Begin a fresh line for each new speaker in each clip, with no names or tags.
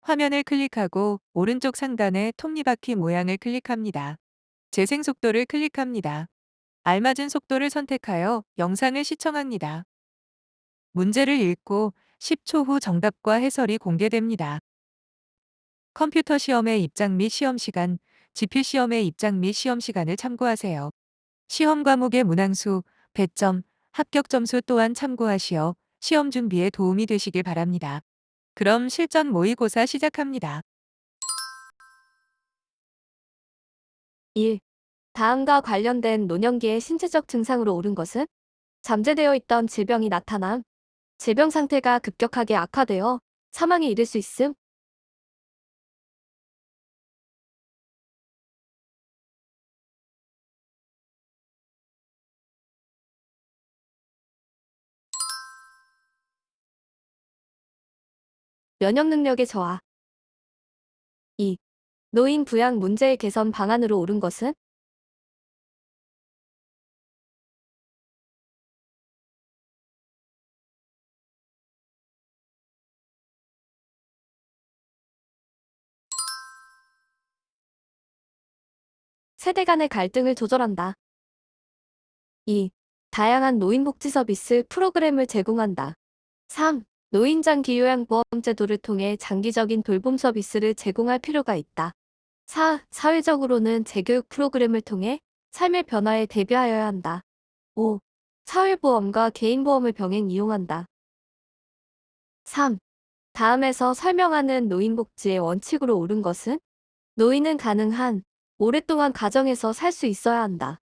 화면을 클릭하고 오른쪽 상단의 톱니바퀴 모양을 클릭합니다. 재생 속도를 클릭합니다. 알맞은 속도를 선택하여 영상을 시청합니다. 문제를 읽고 10초 후 정답과 해설이 공개됩니다. 컴퓨터 시험의 입장 및 시험 시간, 지필 시험의 입장 및 시험 시간을 참고하세요. 시험 과목의 문항수, 배점, 합격 점수 또한 참고하시어 시험 준비에 도움이 되시길 바랍니다. 그럼 실전 모의고사 시작합니다.
1. 다음과 관련된 노년기의 신체적 증상으로 옳은 것은 잠재되어 있던 질병이 나타남, 질병 상태가 급격하게 악화되어 사망에 이를 수 있음, 면역 능력의 저하. 2. 노인 부양 문제의 개선 방안으로 옳은 것은 세대 간의 갈등을 조절한다. 2. 다양한 노인복지 서비스 프로그램을 제공한다. 3. 노인 장기 요양보험 제도를 통해 장기적인 돌봄 서비스를 제공할 필요가 있다. 4. 사회적으로는 재교육 프로그램을 통해 삶의 변화에 대비하여야 한다. 5. 사회보험과 개인보험을 병행 이용한다. 3. 다음에서 설명하는 노인복지의 원칙으로 옳은 것은 노인은 가능한 오랫동안 가정에서 살 수 있어야 한다.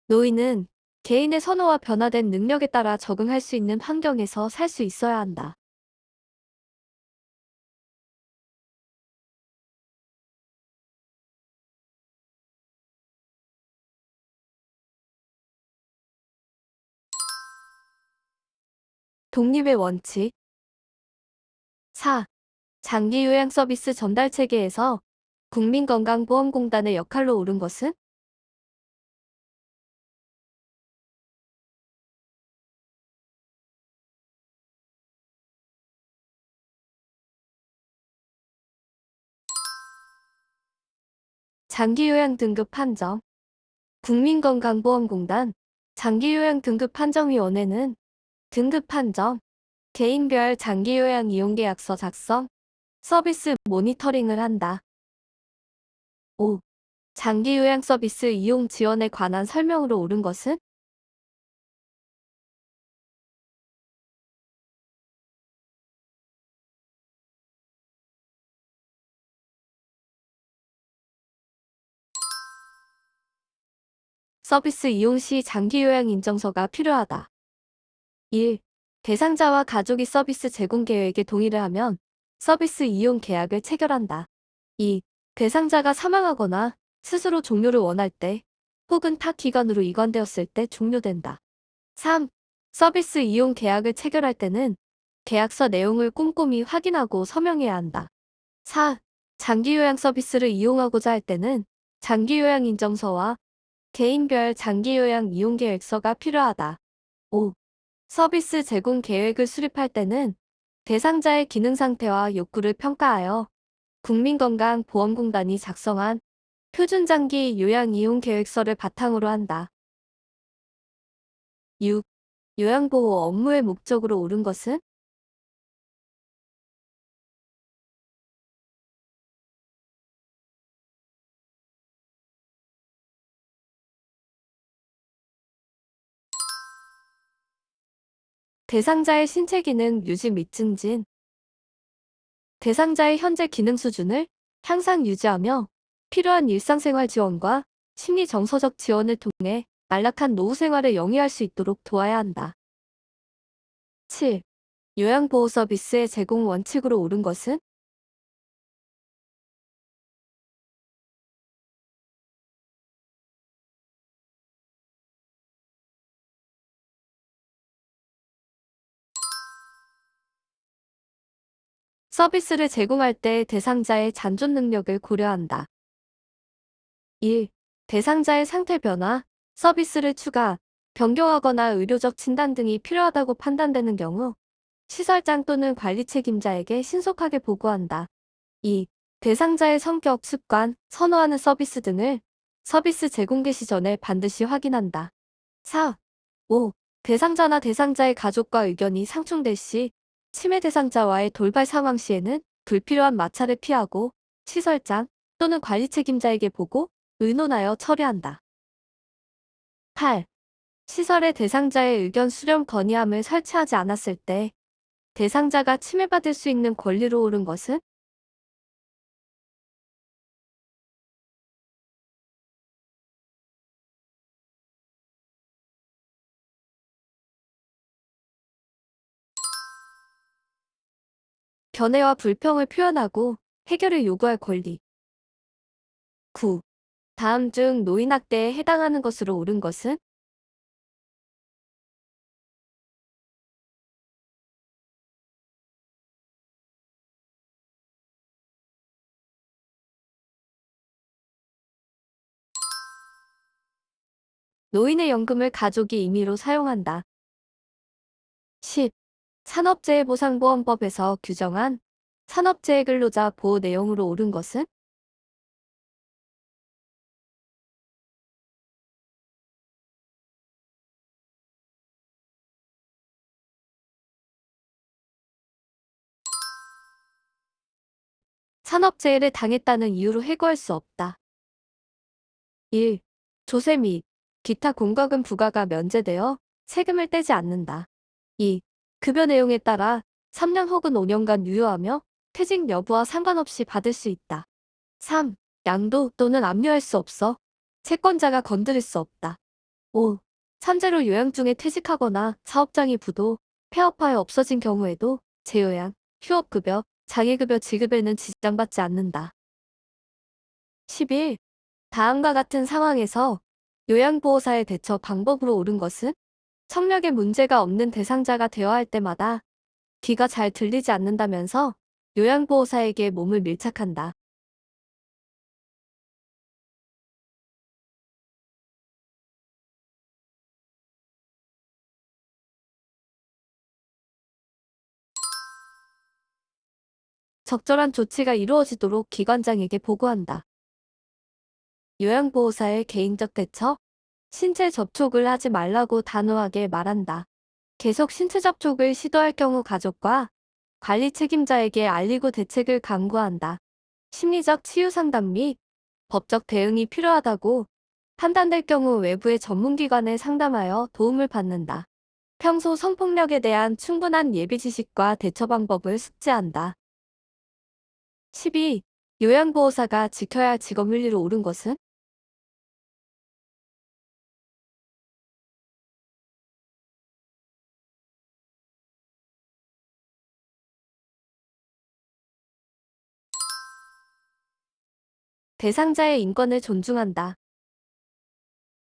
노인은 개인의 선호와 변화된 능력에 따라 적응할 수 있는 환경에서 살 수 있어야 한다. 독립의 원칙. 4. 장기 요양 서비스 전달 체계에서 국민건강보험공단의 역할로 옳은 것은 장기요양 등급 판정. 국민건강보험공단 장기요양 등급 판정위원회는 등급 판정, 개인별 장기요양 이용계약서 작성, 서비스 모니터링을 한다. 5. 장기요양 서비스 이용 지원에 관한 설명으로 옳은 것은 서비스 이용 시 장기요양 인정서가 필요하다. 1. 대상자와 가족이 서비스 제공 계획에 동의를 하면 서비스 이용 계약을 체결한다. 2. 대상자가 사망하거나 스스로 종료를 원할 때 혹은 타 기관으로 이관되었을 때 종료된다. 3. 서비스 이용 계약을 체결할 때는 계약서 내용을 꼼꼼히 확인하고 서명해야 한다. 4. 장기요양 서비스를 이용하고자 할 때는 장기요양 인정서와 개인별 장기요양 이용계획서가 필요하다. 5. 서비스 제공 계획을 수립할 때는 대상자의 기능 상태와 욕구를 평가하여 국민건강보험공단이 작성한 표준장기 요양 이용 계획서를 바탕으로 한다. 6. 요양보호 업무의 목적으로 옳은 것은 대상자의 신체 기능 유지 및 증진. 대상자의 현재 기능 수준을 항상 유지하며 필요한 일상생활 지원과 심리 정서적 지원을 통해 안락한 노후 생활을 영위할 수 있도록 도와야 한다. 7. 요양보호 서비스의 제공 원칙으로 옳은 것은 서비스를 제공할 때 대상자의 잔존 능력을 고려한다. 1. 대상자의 상태 변화, 서비스를 추가, 변경하거나 의료적 진단 등이 필요하다고 판단되는 경우 시설장 또는 관리 책임자에게 신속하게 보고한다. 2. 대상자의 성격, 습관, 선호하는 서비스 등을 서비스 제공 개시 전에 반드시 확인한다. 4. 5. 대상자나 대상자의 가족과 의견이 상충될 시, 침해 대상자와의 돌발 상황 시에는 불필요한 마찰을 피하고 시설장 또는 관리 책임자에게 보고 의논하여 처리한다. 8. 시설의 대상자의 의견 수렴 건의함을 설치하지 않았을 때 대상자가 침해받을 수 있는 권리로 옳은 것은 견해와 불평을 표현하고 해결을 요구할 권리. 9. 다음 중 노인학대에 해당하는 것으로 옳은 것은 노인의 연금을 가족이 임의로 사용한다. 10. 산업재해보상보험법에서 규정한 산업재해 근로자 보호 내용으로 옳은 것은 산업재해를 당했다는 이유로 해고할 수 없다. 1. 조세 및 기타 공과금 부과가 면제되어 세금을 떼지 않는다. 2. 급여 내용에 따라 3년 혹은 5년간 유효하며 퇴직 여부와 상관없이 받을 수 있다. 3. 양도 또는 압류할 수 없어 채권자가 건드릴 수 없다. 5. 산재로 요양 중에 퇴직하거나 사업장이 부도, 폐업하여 없어진 경우에도 재요양, 휴업급여, 장애급여 지급에는 지장받지 않는다. 11. 다음과 같은 상황에서 요양보호사의 대처 방법으로 옳은 것은 청력에 문제가 없는 대상자가 대화할 때마다 귀가 잘 들리지 않는다면서 요양보호사에게 몸을 밀착한다. 적절한 조치가 이루어지도록 기관장에게 보고한다. 요양보호사의 개인적 대처, 신체 접촉을 하지 말라고 단호하게 말한다. 계속 신체 접촉을 시도할 경우 가족과 관리 책임자에게 알리고 대책을 강구한다. 심리적 치유 상담 및 법적 대응이 필요하다고 판단될 경우 외부의 전문기관에 상담하여 도움을 받는다. 평소 성폭력에 대한 충분한 예비 지식과 대처 방법을 숙지한다. 12. 요양보호사가 지켜야 할 직업윤리로 옳은 것은 대상자의 인권을 존중한다.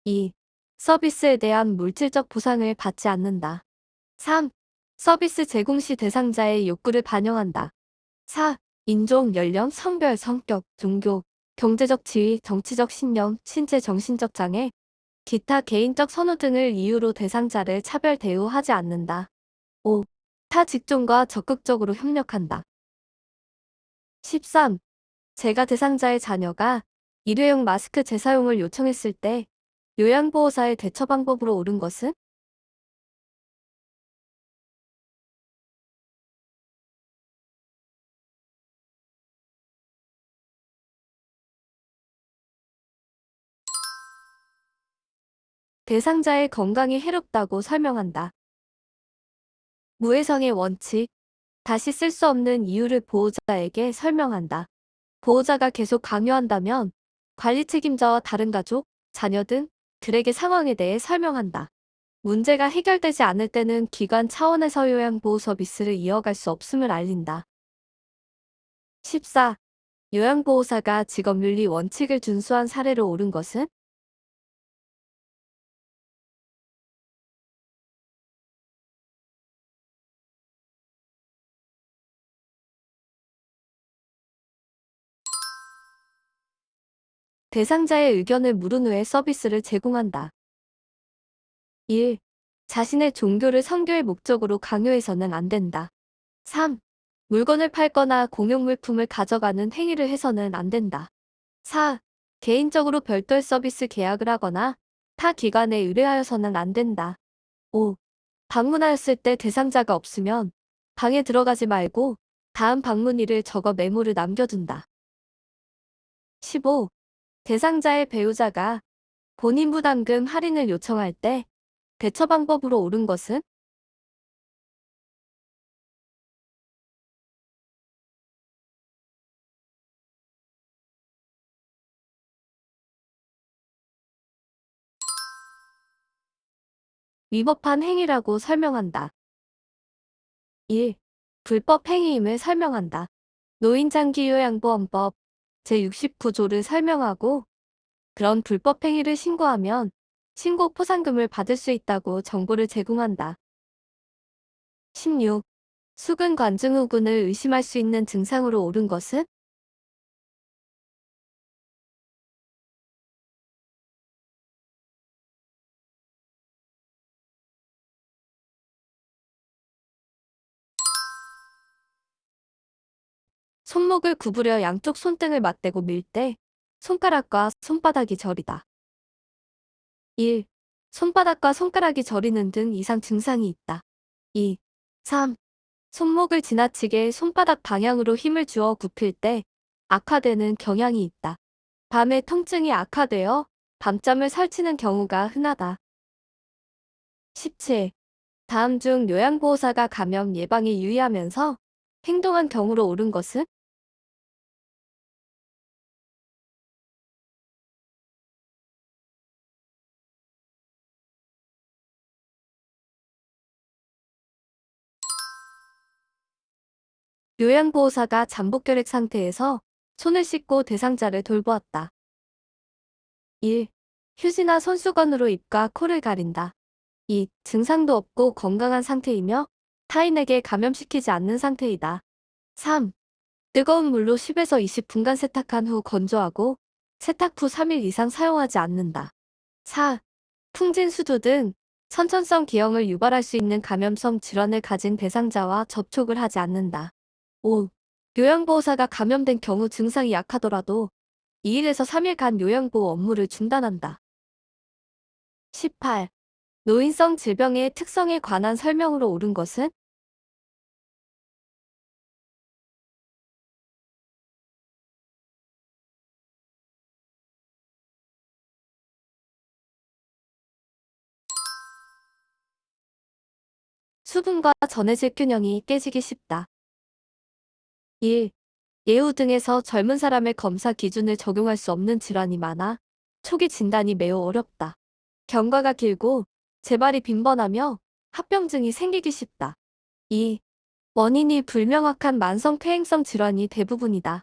2. 서비스에 대한 물질적 보상을 받지 않는다. 3. 서비스 제공 시 대상자의 욕구를 반영한다. 4. 인종, 연령, 성별, 성격, 종교, 경제적 지위, 정치적 신념, 신체 정신적 장애, 기타 개인적 선호 등을 이유로 대상자를 차별 대우하지 않는다. 5. 타 직종과 적극적으로 협력한다. 13. 재가 대상자의 자녀가 일회용 마스크 재사용을 요청했을 때 요양보호사의 대처 방법으로 옳은 것은 대상자의 건강이 해롭다고 설명한다. 무해성의 원칙, 다시 쓸 수 없는 이유를 보호자에게 설명한다. 보호자가 계속 강요한다면 관리 책임자와 다른 가족, 자녀 등 들에게 상황에 대해 설명한다. 문제가 해결되지 않을 때는 기관 차원에서 요양보호 서비스를 이어갈 수 없음을 알린다. 14. 요양보호사가 직업윤리 원칙을 준수한 사례로 옳은 것은 대상자의 의견을 물은 후에 서비스를 제공한다. 1. 자신의 종교를 선교의 목적으로 강요해서는 안 된다. 3. 물건을 팔거나 공용물품을 가져가는 행위를 해서는 안 된다. 4. 개인적으로 별도의 서비스 계약을 하거나 타 기관에 의뢰하여서는 안 된다. 5. 방문하였을 때 대상자가 없으면 방에 들어가지 말고 다음 방문일을 적어 메모를 남겨둔다. 15. 대상자의 배우자가 본인 부담금 할인을 요청할 때 대처 방법으로 옳은 것은? 위법한 행위라고 설명한다. 1. 불법 행위임을 설명한다. 노인장기요양보험법 제69조를 설명하고 그런 불법 행위를 신고하면 신고 포상금을 받을 수 있다고 정보를 제공한다. 16. 수근 관증후군을 의심할 수 있는 증상으로 옳은 것은? 손목을 구부려 양쪽 손등을 맞대고 밀 때 손가락과 손바닥이 저리다. 1. 손바닥과 손가락이 저리는 등 이상 증상이 있다. 2. 3. 손목을 지나치게 손바닥 방향으로 힘을 주어 굽힐 때 악화되는 경향이 있다. 밤에 통증이 악화되어 밤잠을 설치는 경우가 흔하다. 17. 다음 중 요양보호사가 감염 예방에 유의하면서 행동한 경우로 옳은 것은? 요양보호사가 잠복결핵 상태에서 손을 씻고 대상자를 돌보았다. 1. 휴지나 손수건으로 입과 코를 가린다. 2. 증상도 없고 건강한 상태이며 타인에게 감염시키지 않는 상태이다. 3. 뜨거운 물로 10에서 20분간 세탁한 후 건조하고 세탁 후 3일 이상 사용하지 않는다. 4. 풍진수두 등 선천성 기형을 유발할 수 있는 감염성 질환을 가진 대상자와 접촉을 하지 않는다. 5. 요양보호사가 감염된 경우 증상이 약하더라도 2일에서 3일간 요양보호 업무를 중단한다. 18. 노인성 질병의 특성에 관한 설명으로 옳은 것은? 수분과 전해질 균형이 깨지기 쉽다. 1. 예후 등에서 젊은 사람의 검사 기준을 적용할 수 없는 질환이 많아 초기 진단이 매우 어렵다. 경과가 길고 재발이 빈번하며 합병증이 생기기 쉽다. 2. 원인이 불명확한 만성 폐행성 질환이 대부분이다.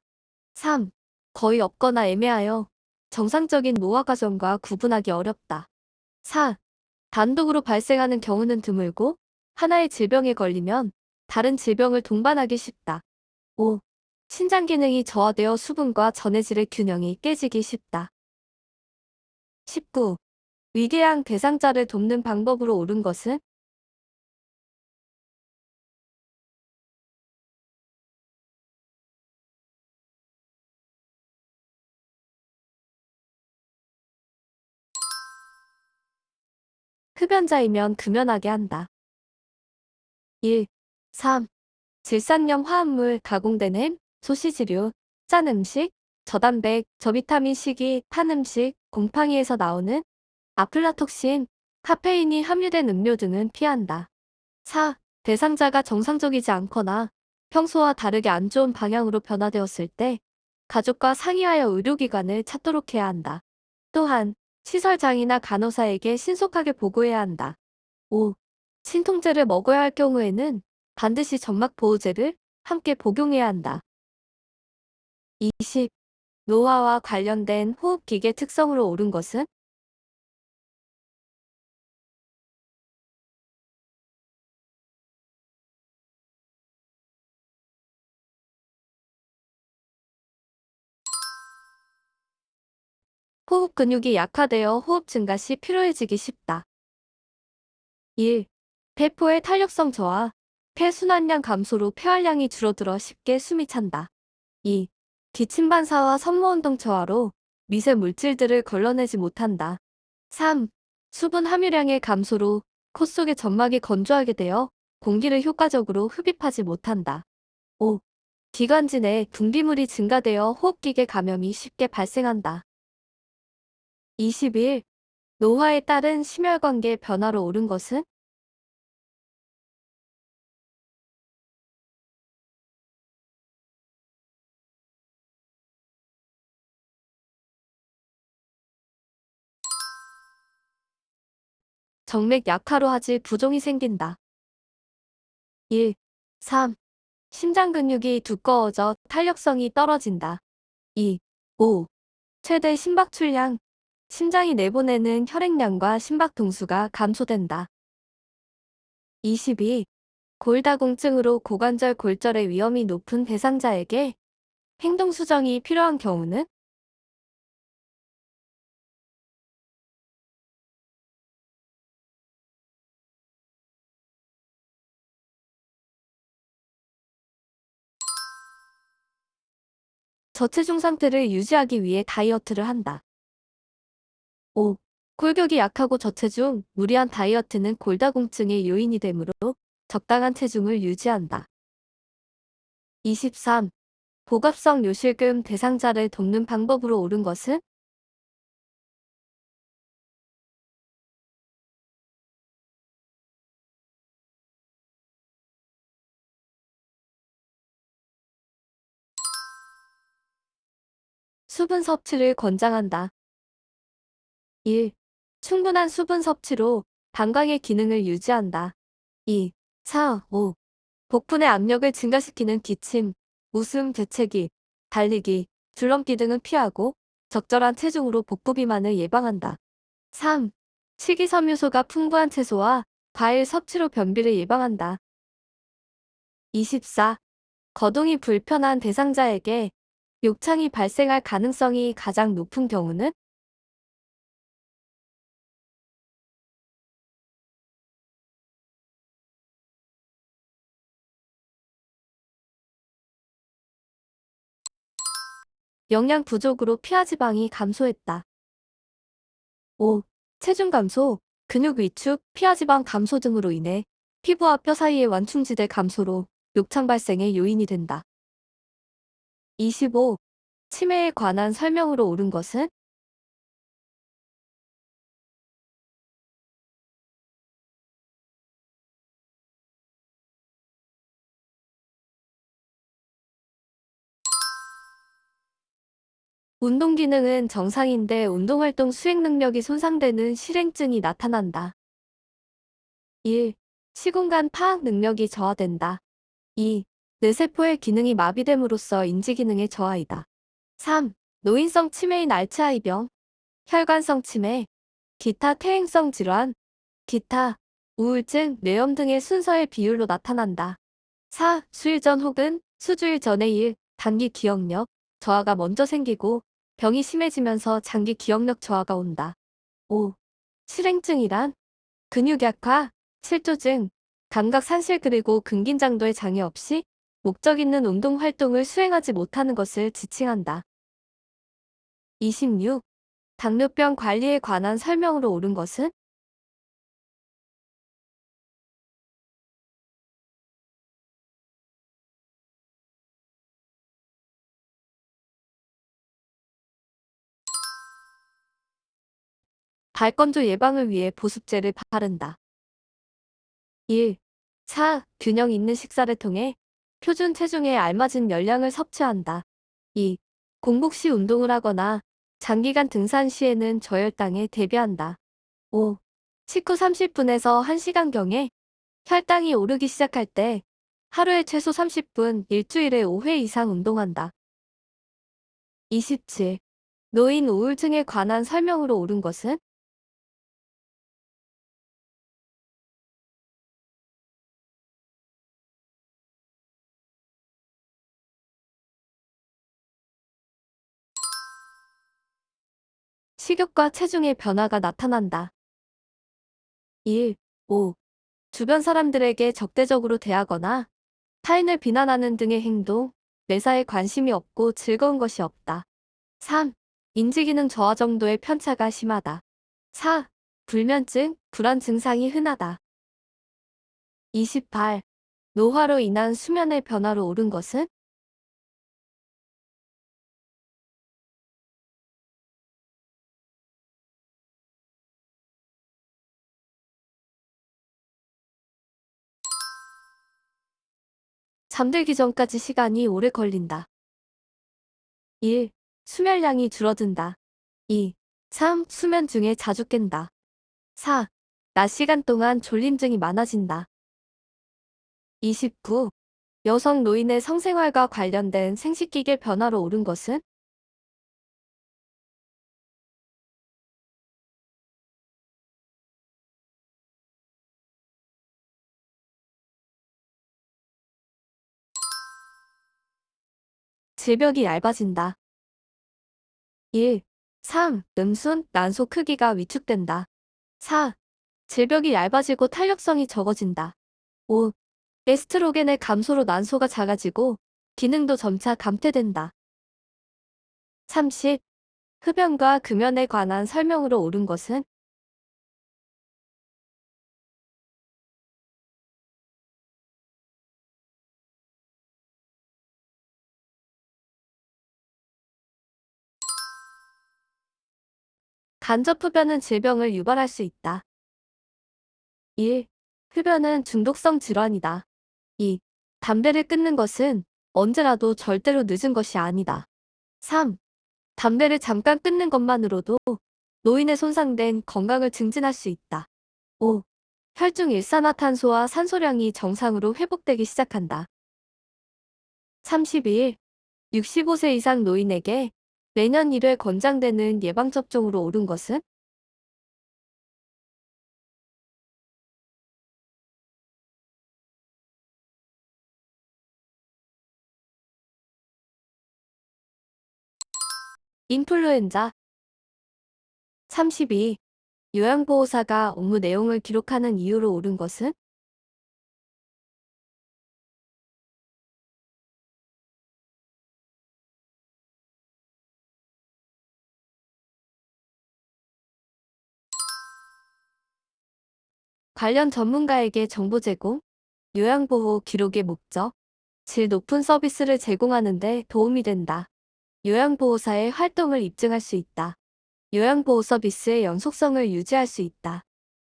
3. 거의 없거나 애매하여 정상적인 노화 과정과 구분하기 어렵다. 4. 단독으로 발생하는 경우는 드물고 하나의 질병에 걸리면 다른 질병을 동반하기 쉽다. 5. 신장 기능이 저하되어 수분과 전해질의 균형이 깨지기 쉽다. 19. 위궤양 대상자를 돕는 방법으로 옳은 것은? 흡연자이면 금연하게 한다. 1. 3. 질산염 화합물 가공된 햄, 소시지류, 짠 음식, 저단백, 저비타민 식이, 탄 음식, 곰팡이에서 나오는 아플라톡신, 카페인이 함유된 음료 등은 피한다. 4. 대상자가 정상적이지 않거나 평소와 다르게 안 좋은 방향으로 변화되었을 때 가족과 상의하여 의료기관을 찾도록 해야 한다. 또한 시설장이나 간호사에게 신속하게 보고해야 한다. 5. 신통제를 먹어야 할 경우에는 반드시 점막보호제를 함께 복용해야 한다. 20. 노화와 관련된 호흡기계 특성으로 옳은 것은? 호흡 근육이 약화되어 호흡 증가 시 피로해지기 쉽다. 1. 폐포의 탄력성 저하, 폐순환량 감소로 폐활량이 줄어들어 쉽게 숨이 찬다. 2. 기침 반사와 섬모운동 저하로 미세 물질들을 걸러내지 못한다. 3. 수분 함유량의 감소로 코 속의 점막이 건조하게 되어 공기를 효과적으로 흡입하지 못한다. 5. 기관지 내 분비물이 증가되어 호흡기계 감염이 쉽게 발생한다. 21. 노화에 따른 심혈관계 변화로 옳은 것은? 정맥 약화로 하지 부종이 생긴다. 1. 3. 심장 근육이 두꺼워져 탄력성이 떨어진다. 2. 5. 최대 심박출량. 심장이 내보내는 혈액량과 심박 동수가 감소된다. 22. 골다공증으로 고관절 골절의 위험이 높은 대상자에게 행동 수정이 필요한 경우는? 저체중 상태를 유지하기 위해 다이어트를 한다. 5. 골격이 약하고 저체중, 무리한 다이어트는 골다공증의 요인이 되므로 적당한 체중을 유지한다. 23. 복압성 요실금 대상자를 돕는 방법으로 옳은 것은? 수분 섭취를 권장한다. 1. 충분한 수분 섭취로 방광의 기능을 유지한다. 2. 4. 5. 복분의 압력을 증가시키는 기침, 웃음, 재채기, 달리기, 줄넘기 등은 피하고 적절한 체중으로 복부 비만을 예방한다. 3. 식이섬유소가 풍부한 채소와 과일 섭취로 변비를 예방한다. 24. 거동이 불편한 대상자에게 욕창이 발생할 가능성이 가장 높은 경우는? 영양 부족으로 피하지방이 감소했다. 5. 체중 감소, 근육 위축, 피하지방 감소 등으로 인해 피부와 뼈 사이의 완충지대 감소로 욕창 발생의 요인이 된다. 25. 치매에 관한 설명으로 옳은 것은? 운동 기능은 정상인데 운동활동 수행 능력이 손상되는 실행증이 나타난다. 1. 시공간 파악 능력이 저하된다. 2. 뇌세포의 기능이 마비됨으로써 인지기능의 저하이다. 3. 노인성 치매인 알츠하이병, 혈관성 치매, 기타 퇴행성 질환, 기타, 우울증, 뇌염 등의 순서의 비율로 나타난다. 4. 수일 전 혹은 수주일 전의 일, 단기 기억력, 저하가 먼저 생기고 병이 심해지면서 장기 기억력 저하가 온다. 5. 실행증이란 근육 약화, 실조증, 감각 산실 그리고 근긴장도의 장애 없이 목적 있는 운동 활동을 수행하지 못하는 것을 지칭한다. 26. 당뇨병 관리에 관한 설명으로 옳은 것은? 발건조 예방을 위해 보습제를 바른다. 1. 4. 균형 있는 식사를 통해 표준 체중에 알맞은 열량을 섭취한다. 2. 공복 시 운동을 하거나 장기간 등산 시에는 저혈당에 대비한다. 5. 식후 30분에서 1시간경에 혈당이 오르기 시작할 때 하루에 최소 30분, 일주일에 5회 이상 운동한다. 27. 노인 우울증에 관한 설명으로 옳은 것은? 식욕과 체중의 변화가 나타난다. 1. 5. 주변 사람들에게 적대적으로 대하거나 타인을 비난하는 등의 행동, 매사에 관심이 없고 즐거운 것이 없다. 3. 인지기능 저하 정도의 편차가 심하다. 4. 불면증, 불안 증상이 흔하다. 28. 노화로 인한 수면의 변화로 옳은 것은? 잠들기 전까지 시간이 오래 걸린다. 1. 수면량이 줄어든다. 2. 3. 수면 중에 자주 깬다. 4. 낮 시간 동안 졸림증이 많아진다. 29. 여성 노인의 성생활과 관련된 생식기계 변화로 옳은 것은? 질벽이 얇아진다. 1. 3. 음순, 난소 크기가 위축된다. 4. 질벽이 얇아지고 탄력성이 적어진다. 5. 에스트로겐의 감소로 난소가 작아지고 기능도 점차 감퇴된다. 30. 흡연과 금연에 관한 설명으로 옳은 것은? 간접 흡연은 질병을 유발할 수 있다. 1. 흡연은 중독성 질환이다. 2. 담배를 끊는 것은 언제라도 절대로 늦은 것이 아니다. 3. 담배를 잠깐 끊는 것만으로도 노인의 손상된 건강을 증진할 수 있다. 5. 혈중 일산화탄소와 산소량이 정상으로 회복되기 시작한다. 32일 65세 이상 노인에게 매년 1회 권장되는 예방접종으로 옳은 것은? 인플루엔자. 32. 요양보호사가 업무 내용을 기록하는 이유로 옳은 것은? 관련 전문가에게 정보 제공, 요양보호 기록의 목적, 질 높은 서비스를 제공하는 데 도움이 된다. 요양보호사의 활동을 입증할 수 있다. 요양보호 서비스의 연속성을 유지할 수 있다.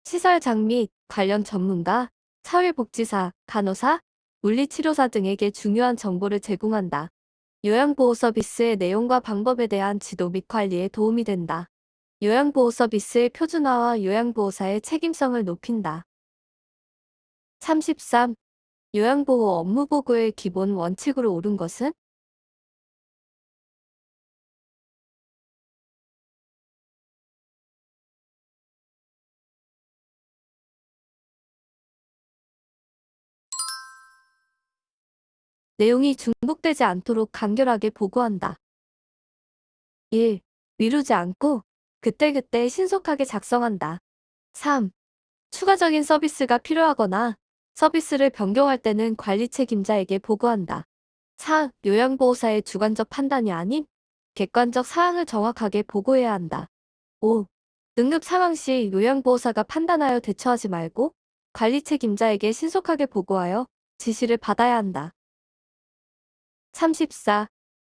시설장 및 관련 전문가, 사회복지사, 간호사, 물리치료사 등에게 중요한 정보를 제공한다. 요양보호 서비스의 내용과 방법에 대한 지도 및 관리에 도움이 된다. 요양보호 서비스의 표준화와 요양보호사의 책임성을 높인다. 33. 요양보호 업무 보고의 기본 원칙으로 옳은 것은? 내용이 중복되지 않도록 간결하게 보고한다. 1. 미루지 않고 그때그때 신속하게 작성한다. 3. 추가적인 서비스가 필요하거나 서비스를 변경할 때는 관리 책임자에게 보고한다. 4. 요양보호사의 주관적 판단이 아닌 객관적 사항을 정확하게 보고해야 한다. 5. 응급 상황 시 요양보호사가 판단하여 대처하지 말고 관리 책임자에게 신속하게 보고하여 지시를 받아야 한다. 34.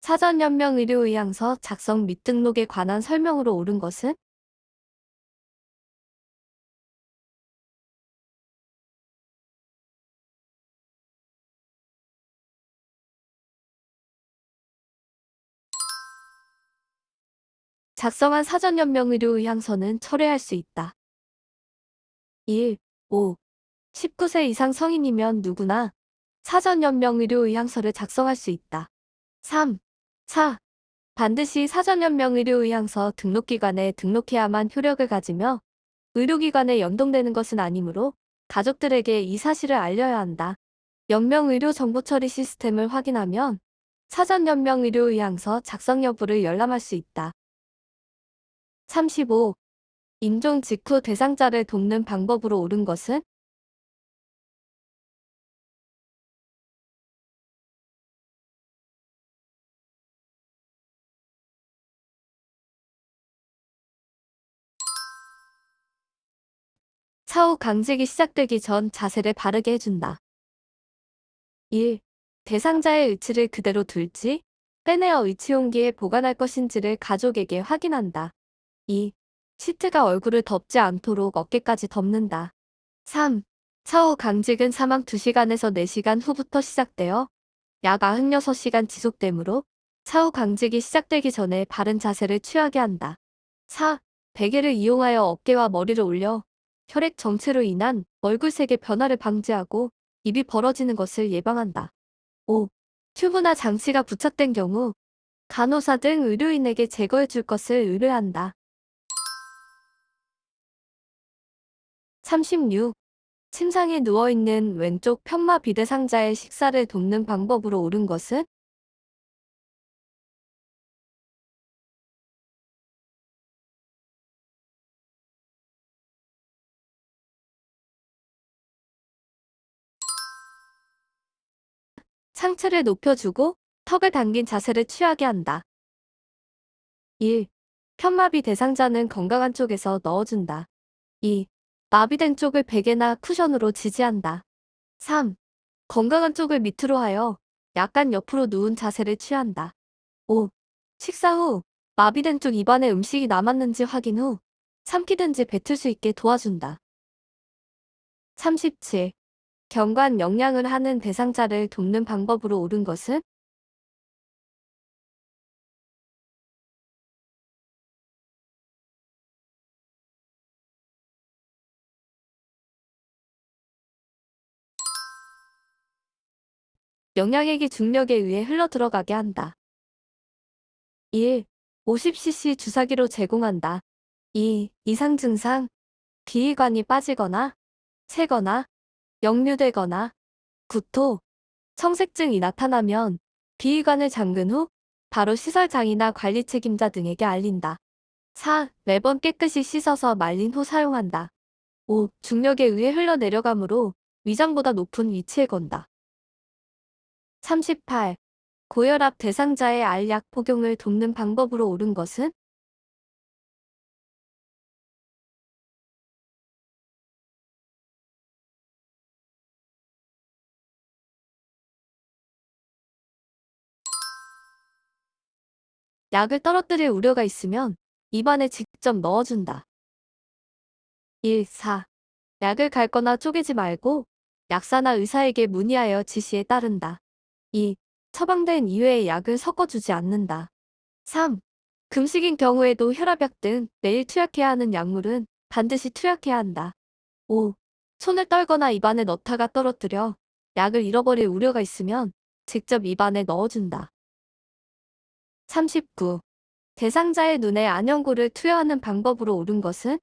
사전연명 의료의향서 작성 및 등록에 관한 설명으로 옳은 것은? 작성한 사전연명 의료의향서는 철회할 수 있다. 1. 5. 19세 이상 성인이면 누구나 사전연명 의료의향서를 작성할 수 있다. 3. 4. 반드시 사전연명 의료의향서 등록기관에 등록해야만 효력을 가지며 의료기관에 연동되는 것은 아니므로 가족들에게 이 사실을 알려야 한다. 연명의료정보처리 시스템을 확인하면 사전연명의료의향서 작성 여부를 열람할 수 있다. 35. 임종 직후 대상자를 돕는 방법으로 옳은 것은? 차후 강직이 시작되기 전 자세를 바르게 해준다. 1. 대상자의 의치를 그대로 둘지, 빼내어 의치용기에 보관할 것인지를 가족에게 확인한다. 2. 시트가 얼굴을 덮지 않도록 어깨까지 덮는다. 3. 차후 강직은 사망 2시간에서 4시간 후부터 시작되어 약 96시간 지속되므로 차후 강직이 시작되기 전에 바른 자세를 취하게 한다. 4. 베개를 이용하여 어깨와 머리를 올려 혈액 정체로 인한 얼굴색의 변화를 방지하고 입이 벌어지는 것을 예방한다. 5. 튜브나 장치가 부착된 경우 간호사 등 의료인에게 제거해 줄 것을 의뢰한다. 36. 침상에 누워있는 왼쪽 편마 비대상자의 식사를 돕는 방법으로 옳은 것은? 상체를 높여주고 턱을 당긴 자세를 취하게 한다. 1. 편마비 대상자는 건강한 쪽에서 넣어준다. 2. 마비된 쪽을 베개나 쿠션으로 지지한다. 3. 건강한 쪽을 밑으로 하여 약간 옆으로 누운 자세를 취한다. 5. 식사 후 마비된 쪽 입안에 음식이 남았는지 확인 후 삼키든지 뱉을 수 있게 도와준다. 37. 경관 영양을 하는 대상자를 돕는 방법으로 옳은 것은? 영양액이 중력에 의해 흘러들어가게 한다. 1. 50cc 주사기로 제공한다. 2. 이상 증상, 비위관이 빠지거나 새거나 역류되거나 구토, 청색증이 나타나면 비위관을 잠근 후 바로 시설장이나 관리 책임자 등에게 알린다. 4. 매번 깨끗이 씻어서 말린 후 사용한다. 5. 중력에 의해 흘러내려가므로 위장보다 높은 위치에 건다. 38. 고혈압 대상자의 알약 복용을 돕는 방법으로 옳은 것은? 약을 떨어뜨릴 우려가 있으면 입안에 직접 넣어준다. 1. 4. 약을 갈거나 쪼개지 말고 약사나 의사에게 문의하여 지시에 따른다. 2. 처방된 이외의 약을 섞어주지 않는다. 3. 금식인 경우에도 혈압약 등 매일 투약해야 하는 약물은 반드시 투약해야 한다. 5. 손을 떨거나 입안에 넣다가 떨어뜨려 약을 잃어버릴 우려가 있으면 직접 입안에 넣어준다. 39. 대상자의 눈에 안연고를 투여하는 방법으로 옳은 것은?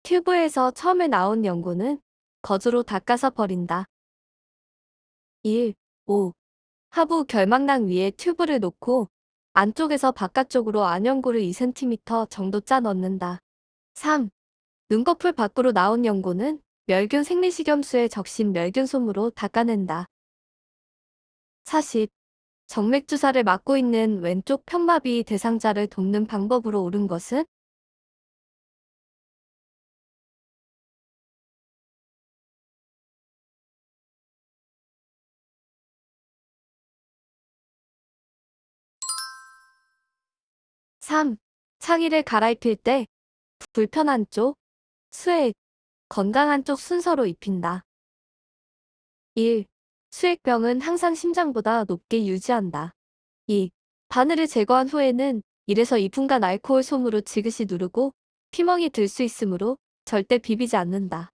튜브에서 처음에 나온 연고는 거즈로 닦아서 버린다. 1. 5. 하부 결막낭 위에 튜브를 놓고 안쪽에서 바깥쪽으로 안연고를 2cm 정도 짜 넣는다. 3. 눈꺼풀 밖으로 나온 연고는 멸균 생리식염수에 적신 멸균솜으로 닦아낸다. 40. 정맥주사를 맞고 있는 왼쪽 편마비 대상자를 돕는 방법으로 옳은 것은? (3) 상의를 갈아입힐 때 불편한 쪽, 수액, 건강한 쪽 순서로 입힌다. 1. 수액병은 항상 심장보다 높게 유지한다. 2. 바늘을 제거한 후에는 1에서 2분간 알코올 솜으로 지그시 누르고 피멍이 들 수 있으므로 절대 비비지 않는다.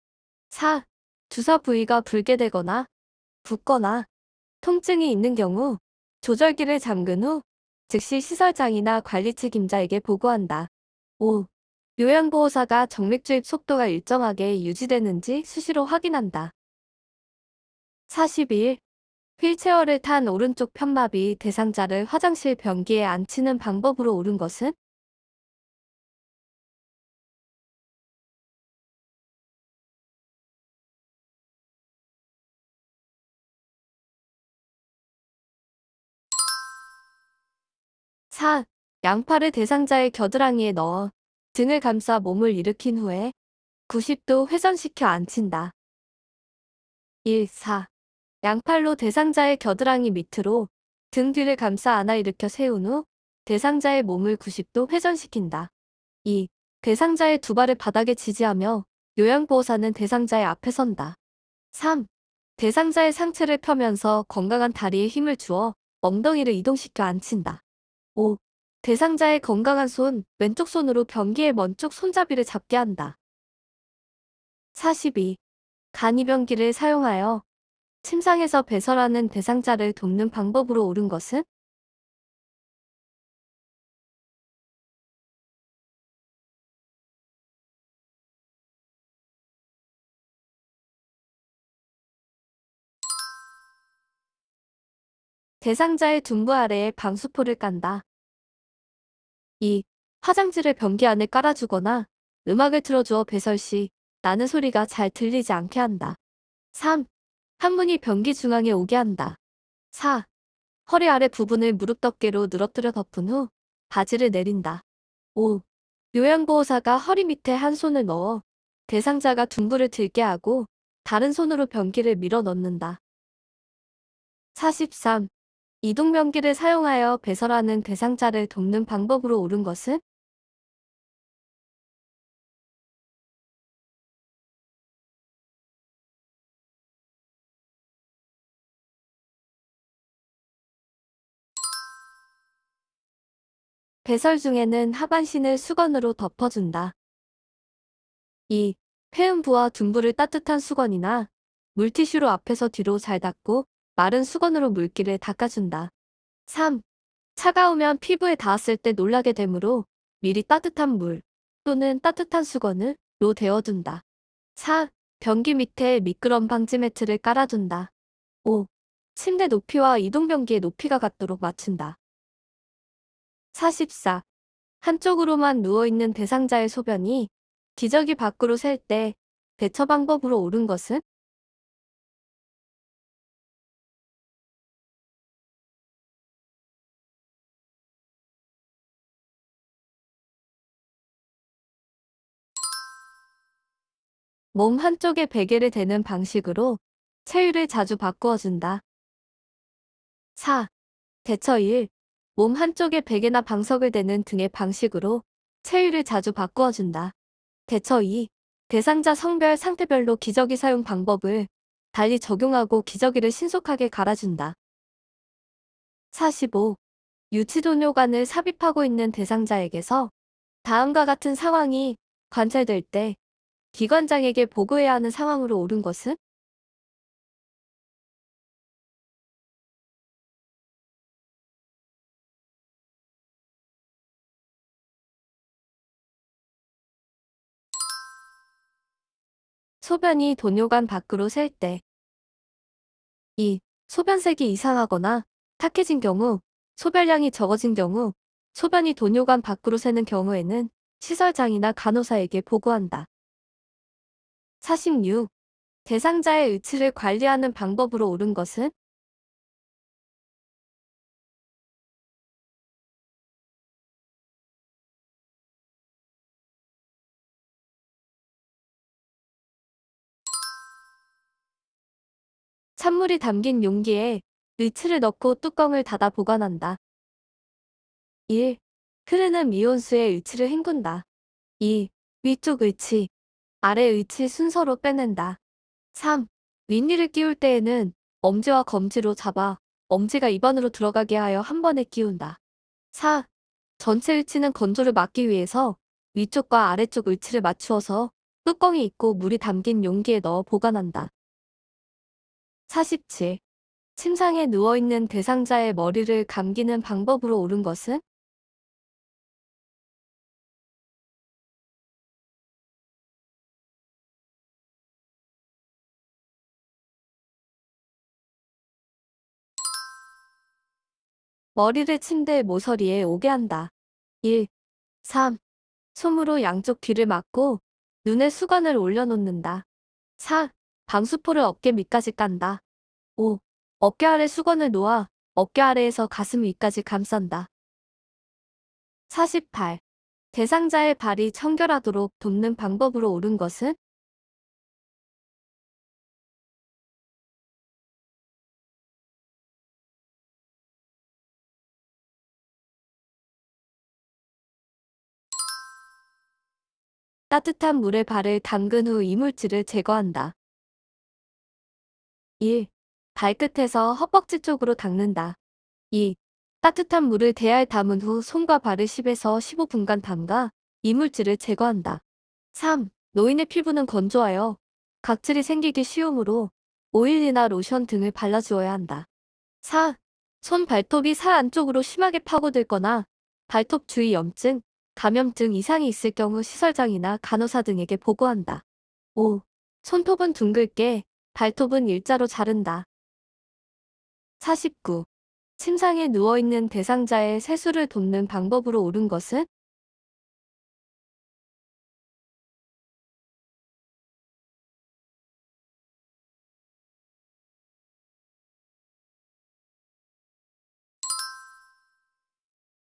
4. 주사 부위가 붉게 되거나 붓거나 통증이 있는 경우 조절기를 잠근 후 즉시 시설장이나 관리 책임자에게 보고한다. 5. 요양보호사가 정맥주입 속도가 일정하게 유지되는지 수시로 확인한다. 41. 휠체어를 탄 오른쪽 편마비 대상자를 화장실 변기에 앉히는 방법으로 옳은 것은? 4. 양팔을 대상자의 겨드랑이에 넣어 등을 감싸 몸을 일으킨 후에 90도 회전시켜 앉힌다. 1. 4. 양팔로 대상자의 겨드랑이 밑으로 등 뒤를 감싸 안아 일으켜 세운 후 대상자의 몸을 90도 회전시킨다. 2. 대상자의 두 발을 바닥에 지지하며 요양보호사는 대상자의 앞에 선다. 3. 대상자의 상체를 펴면서 건강한 다리에 힘을 주어 엉덩이를 이동시켜 앉힌다. 5. 대상자의 건강한 손, 왼쪽 손으로 변기의 먼 쪽 손잡이를 잡게 한다. 42. 간이변기를 사용하여 침상에서 배설하는 대상자를 돕는 방법으로 옳은 것은? 대상자의 둔부 아래에 방수포를 깐다. 2. 화장지를 변기 안에 깔아주거나 음악을 틀어주어 배설 시 나는 소리가 잘 들리지 않게 한다. 3. 항문이 변기 중앙에 오게 한다. 4. 허리 아래 부분을 무릎 덮개로 늘어뜨려 덮은 후 바지를 내린다. 5. 요양보호사가 허리 밑에 한 손을 넣어 대상자가 둔부를 들게 하고 다른 손으로 변기를 밀어 넣는다. 43. 이동 변기를 사용하여 배설하는 대상자를 돕는 방법으로 옳은 것은? 배설 중에는 하반신을 수건으로 덮어준다. 2. 폐음부와 둔부를 따뜻한 수건이나 물티슈로 앞에서 뒤로 잘 닦고 마른 수건으로 물기를 닦아준다. 3. 차가우면 피부에 닿았을 때 놀라게 되므로 미리 따뜻한 물 또는 따뜻한 수건으로 데워둔다. 4. 변기 밑에 미끄럼 방지 매트를 깔아둔다. 5. 침대 높이와 이동 변기의 높이가 같도록 맞춘다. 44. 한쪽으로만 누워있는 대상자의 소변이 기저귀 밖으로 셀 때 대처 방법으로 옳은 것은? 몸 한쪽에 베개를 대는 방식으로 체위를 자주 바꾸어준다. 4. 대처 1. 몸 한쪽에 베개나 방석을 대는 등의 방식으로 체위를 자주 바꾸어준다. 대처 2. 대상자 성별 상태별로 기저귀 사용 방법을 달리 적용하고 기저귀를 신속하게 갈아준다. 45. 유치도뇨관을 삽입하고 있는 대상자에게서 다음과 같은 상황이 관찰될 때 기관장에게 보고해야 하는 상황으로 옳은 것은? 소변이 도뇨관 밖으로 셀 때. 2. 소변색이 이상하거나 탁해진 경우, 소변량이 적어진 경우, 소변이 도뇨관 밖으로 새는 경우에는 시설장이나 간호사에게 보고한다. 46. 대상자의 의치를 관리하는 방법으로 옳은 것은? 찬물이 담긴 용기에 의치를 넣고 뚜껑을 닫아 보관한다. 1. 흐르는 미온수에 의치를 헹군다. 2. 위쪽 의치, 아래 의치 순서로 빼낸다. 3. 윗니를 끼울 때에는 엄지와 검지로 잡아 엄지가 입안으로 들어가게 하여 한 번에 끼운다. 4. 전체 의치는 건조를 막기 위해서 위쪽과 아래쪽 의치를 맞추어서 뚜껑이 있고 물이 담긴 용기에 넣어 보관한다. 47. 침상에 누워있는 대상자의 머리를 감기는 방법으로 옳은 것은? 머리를 침대 모서리에 오게 한다. 1. 3. 솜으로 양쪽 귀를 막고 눈에 수건을 올려놓는다. 4. 방수포를 어깨 밑까지 깐다. 5. 어깨 아래 수건을 놓아 어깨 아래에서 가슴 위까지 감싼다. 48. 대상자의 발이 청결하도록 돕는 방법으로 옳은 것은? 따뜻한 물에 발을 담근 후 이물질을 제거한다. 1. 발끝에서 허벅지 쪽으로 닦는다. 2. 따뜻한 물을 대야에 담은 후 손과 발을 10에서 15분간 담가 이물질을 제거한다. 3. 노인의 피부는 건조하여 각질이 생기기 쉬우므로 오일이나 로션 등을 발라주어야 한다. 4. 손 발톱이 살 안쪽으로 심하게 파고들거나 발톱 주위 염증, 감염증 이상이 있을 경우 시설장이나 간호사 등에게 보고한다. 5. 손톱은 둥글게, 발톱은 일자로 자른다. 49. 침상에 누워있는 대상자의 세수를 돕는 방법으로 옳은 것은?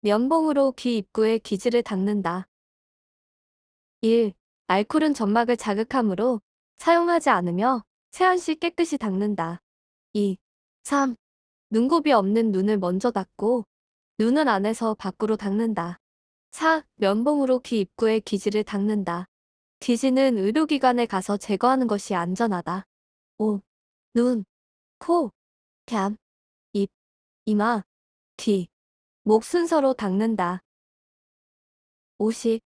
면봉으로 귀 입구에 기지를 닦는다. 1. 알코올은 점막을 자극하므로 사용하지 않으며 세안 시 깨끗이 닦는다. 2. 3. 눈곱이 없는 눈을 먼저 닦고 눈은 안에서 밖으로 닦는다. 4. 면봉으로 귀 입구에 기지를 닦는다. 기지는 의료기관에 가서 제거하는 것이 안전하다. 5. 눈, 코, 뺨, 입, 이마, 귀, 목 순서로 닦는다. 50.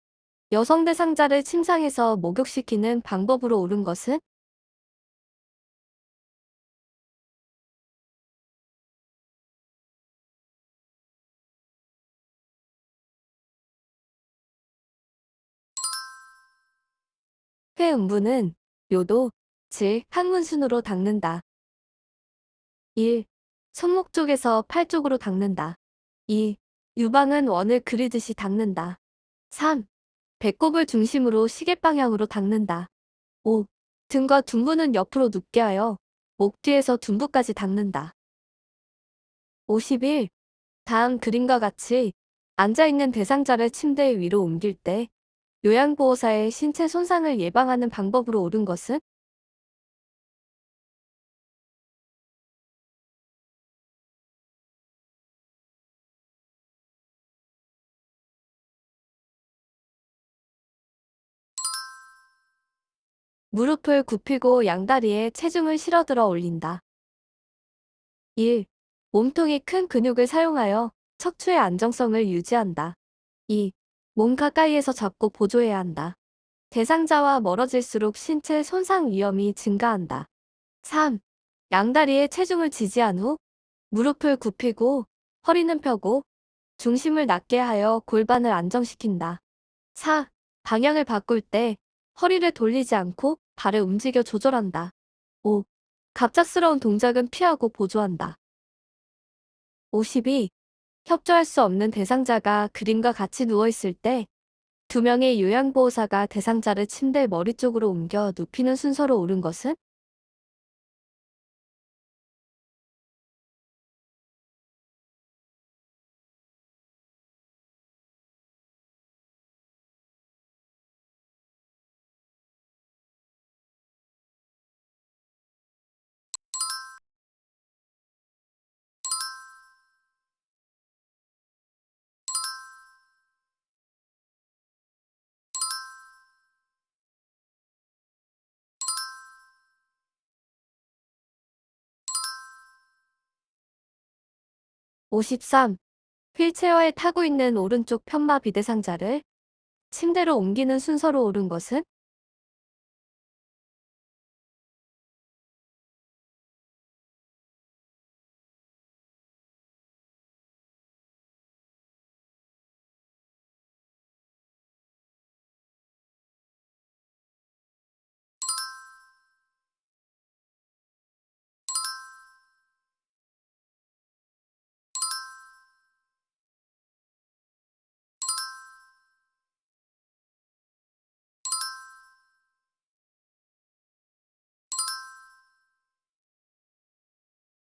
여성 대상자를 침상에서 목욕시키는 방법으로 옳은 것은? 폐음부는 요도, 질, 항문순으로 닦는다. 1. 손목 쪽에서 팔 쪽으로 닦는다. 2. 유방은 원을 그리듯이 닦는다. 3. 배꼽을 중심으로 시계 방향으로 닦는다. 5. 등과 둔부는 옆으로 눕게 하여 목 뒤에서 둔부까지 닦는다. 51. 다음 그림과 같이 앉아있는 대상자를 침대 위로 옮길 때 요양보호사의 신체 손상을 예방하는 방법으로 옳은 것은? 무릎을 굽히고 양다리에 체중을 실어들어 올린다. 1. 몸통이 큰 근육을 사용하여 척추의 안정성을 유지한다. 2. 몸 가까이에서 잡고 보조해야 한다. 대상자와 멀어질수록 신체 손상 위험이 증가한다. 3. 양다리에 체중을 지지한 후 무릎을 굽히고 허리는 펴고 중심을 낮게 하여 골반을 안정시킨다. 4. 방향을 바꿀 때 허리를 돌리지 않고 발을 움직여 조절한다. 5. 갑작스러운 동작은 피하고 보조한다. 52. 협조할 수 없는 대상자가 그림과 같이 누워있을 때 두 명의 요양보호사가 대상자를 침대 머리 쪽으로 옮겨 눕히는 순서로 옳은 것은? 53. 휠체어에 타고 있는 오른쪽 편마 비대상자를 침대로 옮기는 순서로 옳은 것은?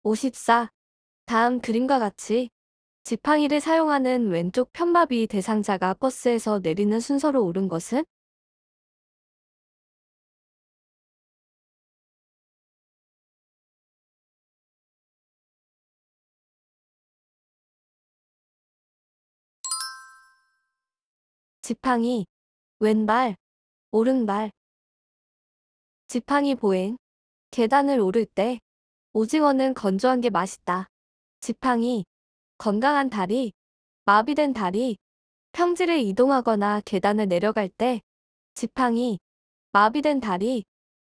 54. 다음 그림과 같이 지팡이를 사용하는 왼쪽 편마비 대상자가 버스에서 내리는 순서로 옳은 것은? 지팡이, 왼발, 오른발. 지팡이 보행, 계단을 오를 때 오징어는 건조한 게 맛있다. 지팡이, 건강한 다리, 마비된 다리, 평지를 이동하거나 계단을 내려갈 때 지팡이, 마비된 다리,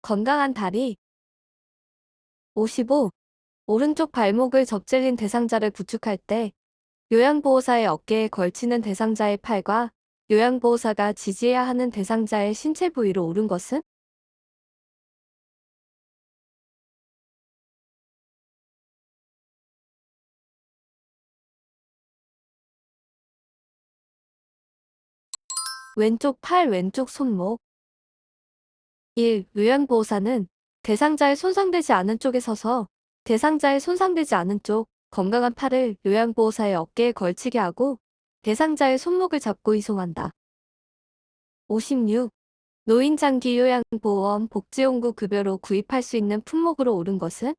건강한 다리. 55. 오른쪽 발목을 접질린 대상자를 부축할 때 요양보호사의 어깨에 걸치는 대상자의 팔과 요양보호사가 지지해야 하는 대상자의 신체 부위로 옳은 것은? 왼쪽 팔, 왼쪽 손목. 1. 요양보호사는 대상자의 손상되지 않은 쪽에 서서 대상자의 손상되지 않은 쪽 건강한 팔을 요양보호사의 어깨에 걸치게 하고 대상자의 손목을 잡고 이송한다. 56. 노인장기 요양보험 복지용구 급여로 구입할 수 있는 품목으로 옳은 것은?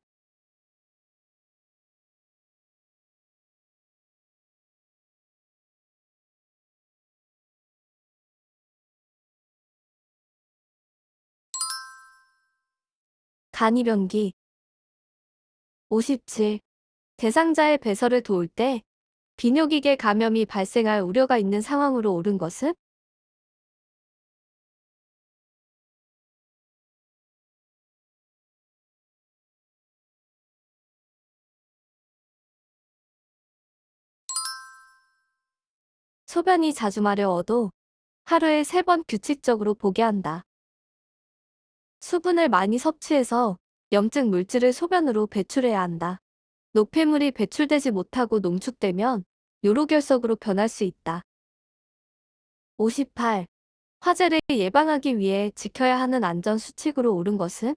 간이변기. 57. 대상자의 배설을 도울 때 비뇨기계 감염이 발생할 우려가 있는 상황으로 옳은 것은? 소변이 자주 마려워도 하루에 3번 규칙적으로 보게 한다. 수분을 많이 섭취해서 염증 물질을 소변으로 배출해야 한다. 노폐물이 배출되지 못하고 농축되면 요로결석으로 변할 수 있다. 58. 화재를 예방하기 위해 지켜야 하는 안전 수칙으로 옳은 것은?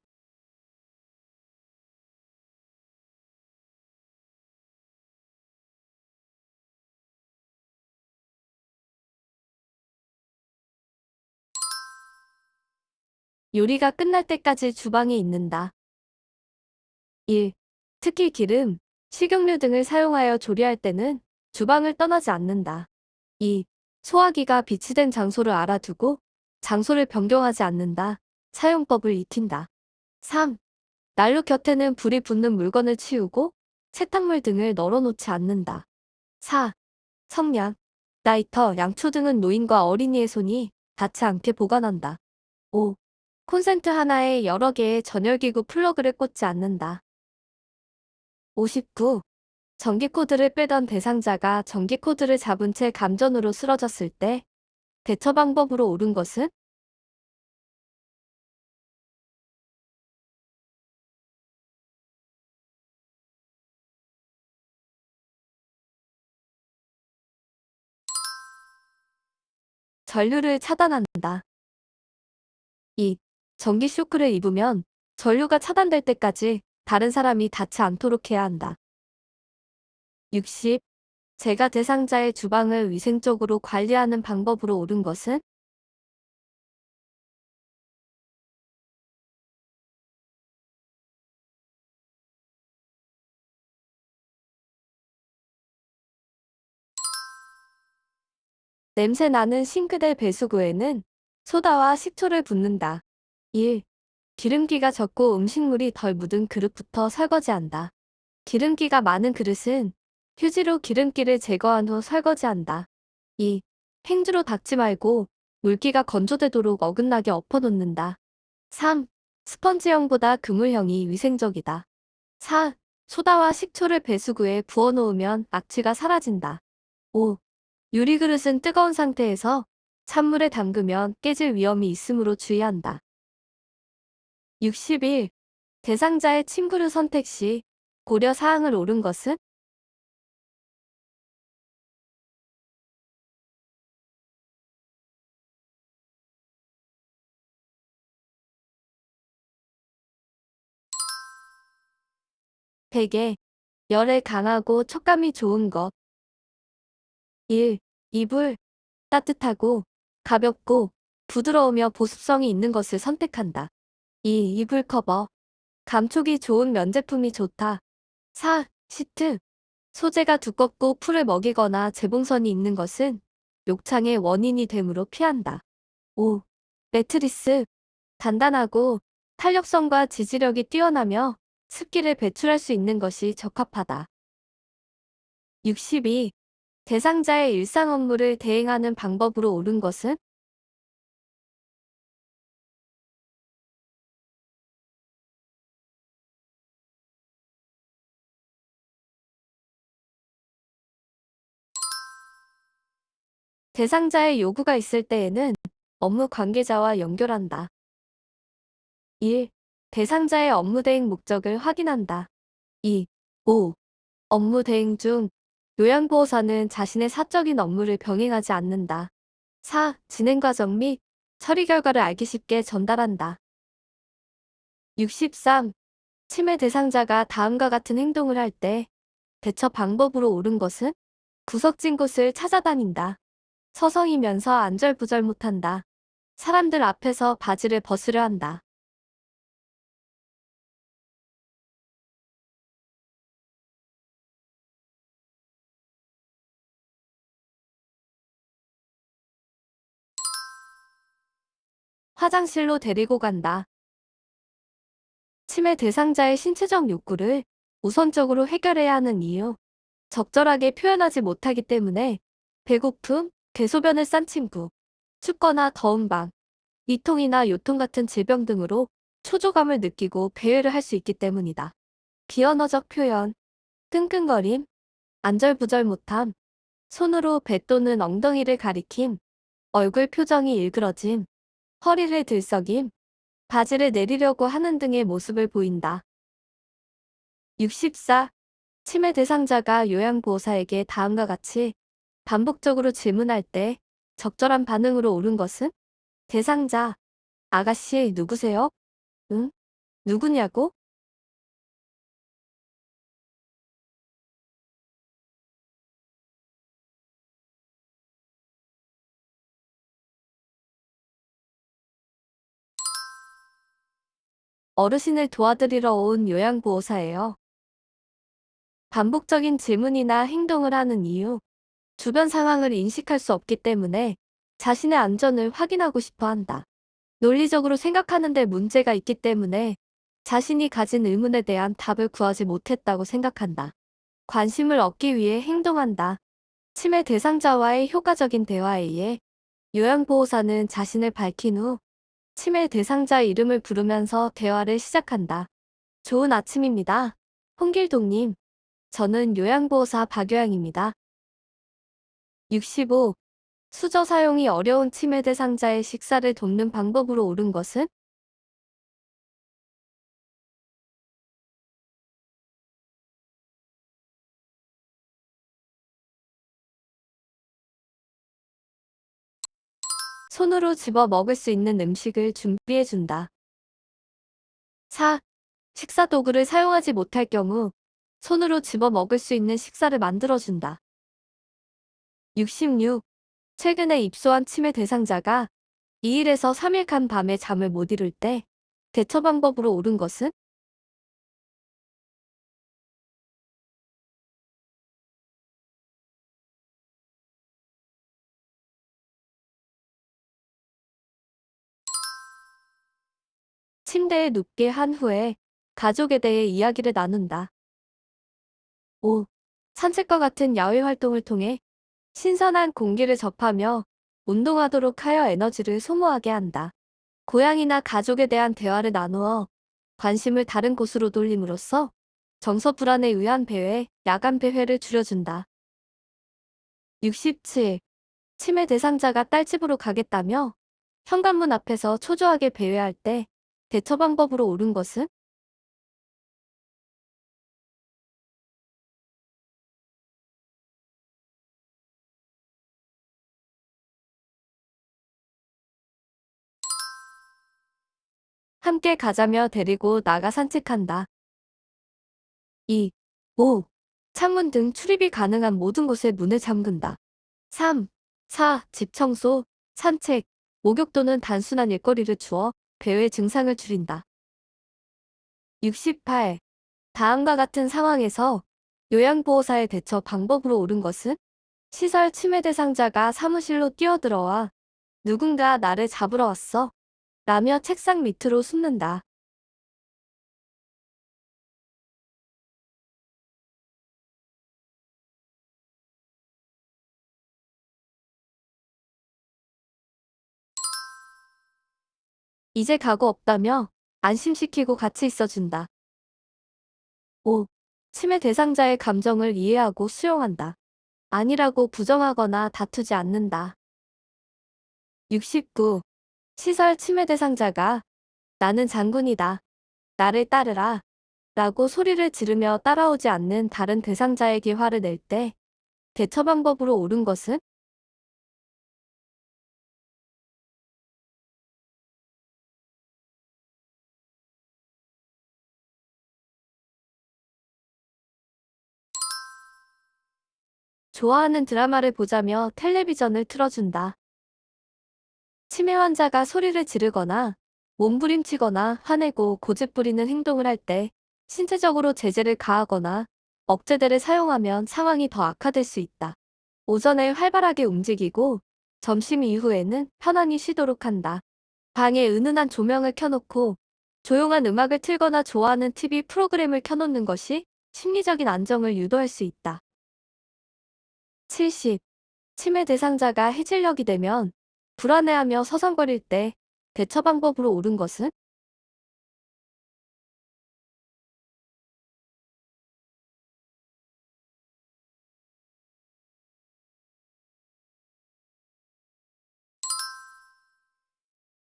요리가 끝날 때까지 주방에 있는다. 1. 특히 기름, 식용유 등을 사용하여 조리할 때는 주방을 떠나지 않는다. 2. 소화기가 비치된 장소를 알아두고 장소를 변경하지 않는다. 사용법을 익힌다. 3. 난로 곁에는 불이 붙는 물건을 치우고 세탁물 등을 널어놓지 않는다. 4. 성냥, 라이터, 양초 등은 노인과 어린이의 손이 닿지 않게 보관한다. 5. 콘센트 하나에 여러 개의 전열기구 플러그를 꽂지 않는다. 59. 전기코드를 빼던 대상자가 전기코드를 잡은 채 감전으로 쓰러졌을 때 대처 방법으로 옳은 것은? 전류를 차단한다. 2. 전기 쇼크를 입으면 전류가 차단될 때까지 다른 사람이 닿지 않도록 해야 한다. 60. 제가 대상자의 주방을 위생적으로 관리하는 방법으로 옳은 것은? 냄새 나는 싱크대 배수구에는 소다와 식초를 붓는다. 1. 기름기가 적고 음식물이 덜 묻은 그릇부터 설거지한다. 기름기가 많은 그릇은 휴지로 기름기를 제거한 후 설거지한다. 2. 행주로 닦지 말고 물기가 건조되도록 어긋나게 엎어놓는다. 3. 스펀지형보다 그물형이 위생적이다. 4. 소다와 식초를 배수구에 부어놓으면 악취가 사라진다. 5. 유리그릇은 뜨거운 상태에서 찬물에 담그면 깨질 위험이 있으므로 주의한다. 61. 대상자의 침구를 선택 시 고려 사항을 옳은 것은? 베개, 열에 강하고 촉감이 좋은 것. 1. 이불. 따뜻하고 가볍고 부드러우며 보습성이 있는 것을 선택한다. 2. 이불 커버. 감촉이 좋은 면제품이 좋다. 4. 시트. 소재가 두껍고 풀을 먹이거나 재봉선이 있는 것은 욕창의 원인이 되므로 피한다. 5. 매트리스. 단단하고 탄력성과 지지력이 뛰어나며 습기를 배출할 수 있는 것이 적합하다. 62. 대상자의 일상 업무를 대행하는 방법으로 옳은 것은? 대상자의 요구가 있을 때에는 업무 관계자와 연결한다. 1. 대상자의 업무 대행 목적을 확인한다. 2. 5. 업무 대행 중 요양보호사는 자신의 사적인 업무를 병행하지 않는다. 4. 진행 과정 및 처리 결과를 알기 쉽게 전달한다. 63. 치매 대상자가 다음과 같은 행동을 할 때 대처 방법으로 옳은 것은? 구석진 곳을 찾아다닌다. 서성이면서 안절부절 못한다. 사람들 앞에서 바지를 벗으려 한다. 화장실로 데리고 간다. 치매 대상자의 신체적 욕구를 우선적으로 해결해야 하는 이유. 적절하게 표현하지 못하기 때문에 배고픔, 대소변을 싼 친구, 춥거나 더운 방, 위통이나 요통 같은 질병 등으로 초조감을 느끼고 배회를 할 수 있기 때문이다. 비언어적 표현, 끙끙거림, 안절부절 못함, 손으로 배 또는 엉덩이를 가리킴, 얼굴 표정이 일그러짐, 허리를 들썩임, 바지를 내리려고 하는 등의 모습을 보인다. 64. 치매 대상자가 요양보호사에게 다음과 같이 반복적으로 질문할 때 적절한 반응으로 옳은 것은? 대상자, 아가씨 누구세요? 응? 누구냐고? 어르신을 도와드리러 온 요양보호사예요. 반복적인 질문이나 행동을 하는 이유. 주변 상황을 인식할 수 없기 때문에 자신의 안전을 확인하고 싶어 한다. 논리적으로 생각하는데 문제가 있기 때문에 자신이 가진 의문에 대한 답을 구하지 못했다고 생각한다. 관심을 얻기 위해 행동한다. 치매 대상자와의 효과적인 대화에 의해 요양보호사는 자신을 밝힌 후 치매 대상자 이름을 부르면서 대화를 시작한다. 좋은 아침입니다. 홍길동님. 저는 요양보호사 박요양입니다. 65. 수저 사용이 어려운 치매 대상자의 식사를 돕는 방법으로 옳은 것은? 손으로 집어 먹을 수 있는 음식을 준비해준다. 4. 식사 도구를 사용하지 못할 경우 손으로 집어 먹을 수 있는 식사를 만들어준다. 66. 최근에 입소한 치매 대상자가 2일에서 3일간 밤에 잠을 못 이룰 때 대처 방법으로 옳은 것은? 침대에 눕게 한 후에 가족에 대해 이야기를 나눈다. 5. 산책과 같은 야외 활동을 통해 신선한 공기를 접하며 운동하도록 하여 에너지를 소모하게 한다. 고양이나 가족에 대한 대화를 나누어 관심을 다른 곳으로 돌림으로써 정서 불안에 의한 배회, 야간 배회를 줄여준다. 67. 치매 대상자가 딸집으로 가겠다며 현관문 앞에서 초조하게 배회할 때 대처 방법으로 옳은 것은? 함께 가자며 데리고 나가 산책한다. 2. 5. 창문 등 출입이 가능한 모든 곳에 문을 잠근다. 3. 4. 집 청소, 산책, 목욕 또는 단순한 일거리를 주어 배회 증상을 줄인다. 68. 다음과 같은 상황에서 요양보호사의 대처 방법으로 옳은 것은 시설 침해 대상자가 사무실로 뛰어들어와 누군가 나를 잡으러 왔어 라며 책상 밑으로 숨는다. 이제 각오 없다며 안심시키고 같이 있어준다. 5. 침해 대상자의 감정을 이해하고 수용한다. 아니라고 부정하거나 다투지 않는다. 69. 시설 침해 대상자가 나는 장군이다. 나를 따르라. 라고 소리를 지르며 따라오지 않는 다른 대상자에게 화를 낼 때 대처 방법으로 옳은 것은 좋아하는 드라마를 보자며 텔레비전을 틀어준다. 치매 환자가 소리를 지르거나 몸부림치거나 화내고 고집부리는 행동을 할 때 신체적으로 제재를 가하거나 억제대를 사용하면 상황이 더 악화될 수 있다. 오전에 활발하게 움직이고 점심 이후에는 편안히 쉬도록 한다. 방에 은은한 조명을 켜놓고 조용한 음악을 틀거나 좋아하는 TV 프로그램을 켜놓는 것이 심리적인 안정을 유도할 수 있다. 70. 치매 대상자가 해질녘이 되면 불안해하며 서성거릴 때 대처 방법으로 옳은 것은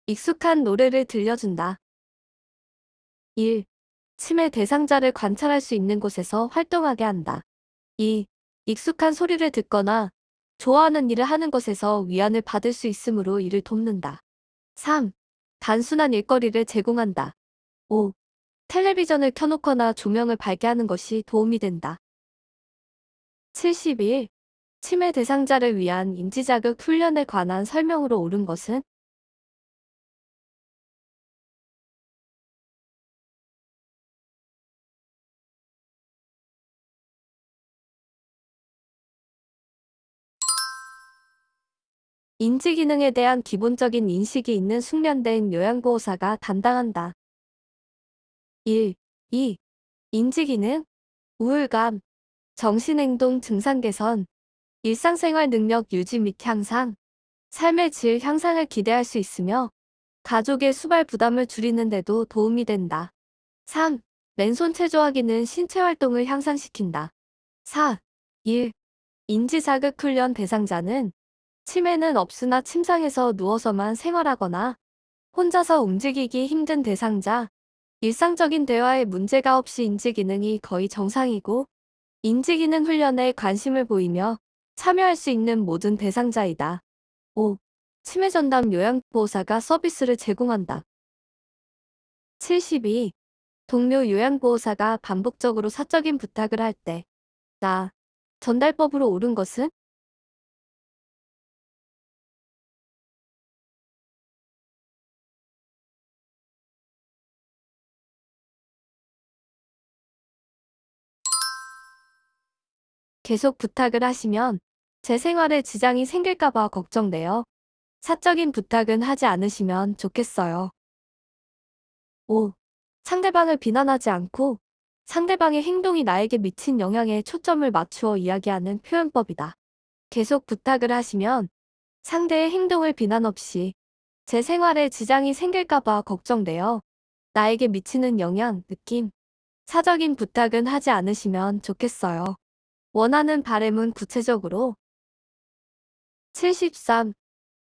익숙한 노래를 들려준다. 1. 치매 대상자를 관찰할 수 있는 곳에서 활동하게 한다. 2. 익숙한 소리를 듣거나 좋아하는 일을 하는 것에서 위안을 받을 수 있으므로 이를 돕는다. 3. 단순한 일거리를 제공한다. 5. 텔레비전을 켜놓거나 조명을 밝게 하는 것이 도움이 된다. 71. 치매 대상자를 위한 인지자극 훈련에 관한 설명으로 옳은 것은 인지 기능에 대한 기본적인 인식이 있는 숙련된 요양보호사가 담당한다. 1. 2. 인지 기능, 우울감, 정신행동 증상 개선, 일상생활 능력 유지 및 향상, 삶의 질 향상을 기대할 수 있으며 가족의 수발 부담을 줄이는 데도 도움이 된다. 3. 맨손 체조하기는 신체 활동을 향상시킨다. 4. 1. 인지자극 훈련 대상자는 치매는 없으나 침상에서 누워서만 생활하거나 혼자서 움직이기 힘든 대상자, 일상적인 대화에 문제가 없이 인지기능이 거의 정상이고 인지기능 훈련에 관심을 보이며 참여할 수 있는 모든 대상자이다. 5. 치매 전담 요양보호사가 서비스를 제공한다. 72. 동료 요양보호사가 반복적으로 사적인 부탁을 할 때, 전달법으로 옳은 것은 계속 부탁을 하시면 제 생활에 지장이 생길까봐 걱정돼요. 사적인 부탁은 하지 않으시면 좋겠어요. 5. 상대방을 비난하지 않고 상대방의 행동이 나에게 미친 영향에 초점을 맞추어 이야기하는 표현법이다. 계속 부탁을 하시면 상대의 행동을 비난 없이 제 생활에 지장이 생길까봐 걱정돼요. 나에게 미치는 영향, 느낌, 사적인 부탁은 하지 않으시면 좋겠어요. 원하는 바램은 구체적으로 73.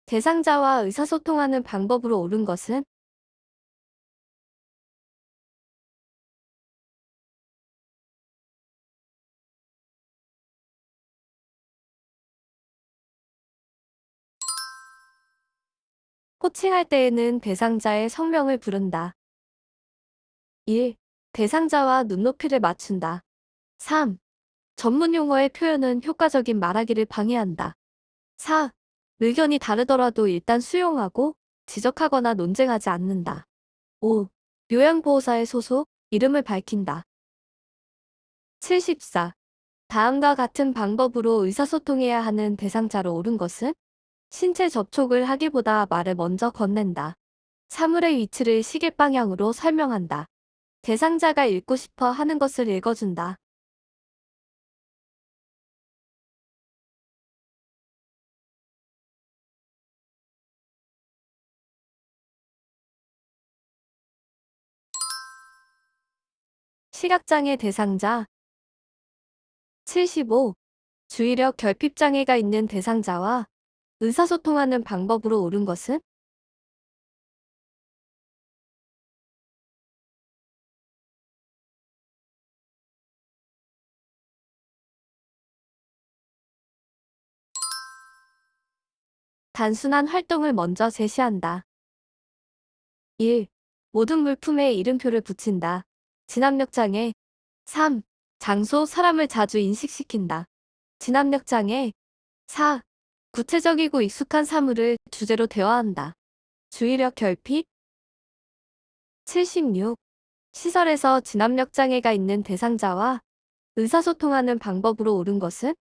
대상자와 의사소통하는 방법으로 옳은 것은 코칭할 때에는 대상자의 성명을 부른다. 1. 대상자와 눈높이를 맞춘다. 3. 전문 용어의 표현은 효과적인 말하기를 방해한다. 4. 의견이 다르더라도 일단 수용하고 지적하거나 논쟁하지 않는다. 5. 요양보호사의 소속, 이름을 밝힌다. 74. 다음과 같은 방법으로 의사소통해야 하는 대상자로 옳은 것은 신체 접촉을 하기보다 말을 먼저 건넨다. 사물의 위치를 시계 방향으로 설명한다. 대상자가 읽고 싶어 하는 것을 읽어준다. 시각장애 대상자. 75. 주의력 결핍장애가 있는 대상자와 의사소통하는 방법으로 옳은 것은 단순한 활동을 먼저 제시한다. 1. 모든 물품에 이름표를 붙인다. 진압력장애. 3. 장소, 사람을 자주 인식시킨다. 진압력장애. 4. 구체적이고 익숙한 사물을 주제로 대화한다. 주의력 결핍. 76. 시설에서 진압력장애가 있는 대상자와 의사소통하는 방법으로 옳은 것은